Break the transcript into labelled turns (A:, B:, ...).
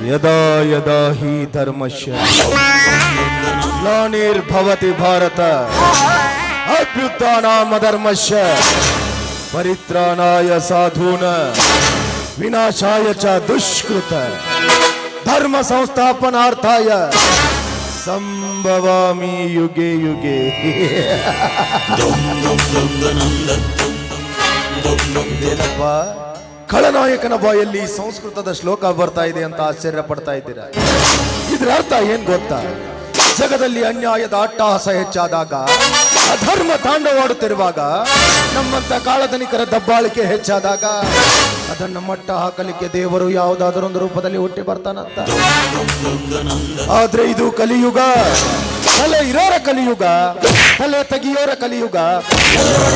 A: ಯದಾ ಯದಾ ಹಿ ಧರ್ಮಸ್ಯ ಗ್ಲಾನಿರ್ಭವತಿ ಭಾರತ ಅಭ್ಯುತ್ಥಾನಾಮ ಧರ್ಮಸ್ಯ ಪರಿತ್ರಾಣಾಯ ಸಾಧೂನ ವಿನಾಶಾಯ ಚ ದುಷ್ಕೃತ ಧರ್ಮ ಸಂಸ್ಥಾಪನಾರ್ಥಾಯ ಸಂಭವಾಮಿ ಯುಗೆ ಯುಗೆ. ಏನಪ್ಪ ಖಳನಾಯಕನ ಬಾಯಲ್ಲಿ ಸಂಸ್ಕೃತದ ಶ್ಲೋಕ ಬರ್ತಾ ಇದೆ ಅಂತ ಆಶ್ಚರ್ಯ ಪಡ್ತಾ ಇದ್ದೀರಾ? ಇದ್ರ ಅರ್ಥ ಏನ್ ಗೊತ್ತಾ? ಜಗದಲ್ಲಿ ಅನ್ಯಾಯದ ಅಟ್ಟಹಾಸ ಹೆಚ್ಚಾದಾಗ, ಅಧರ್ಮ ತಾಂಡವಾಡುತ್ತಿರುವಾಗ, ನಮ್ಮಂತ ಕಾಳಧನಿಕರ ದಬ್ಬಾಳಿಕೆ ಹೆಚ್ಚಾದಾಗ ಅದನ್ನು ಮಟ್ಟ ಹಾಕಲಿಕ್ಕೆ ದೇವರು ಯಾವುದಾದರೊಂದು ರೂಪದಲ್ಲಿ ಹುಟ್ಟಿ ಬರ್ತಾನಂತ. ಆದ್ರೆ ಇದು ಕಲಿಯುಗ, ತಲೆ ಇರೋರ ಕಲಿಯುಗ, ತಲೆ ತೆಗಿಯೋರ ಕಲಿಯುಗ.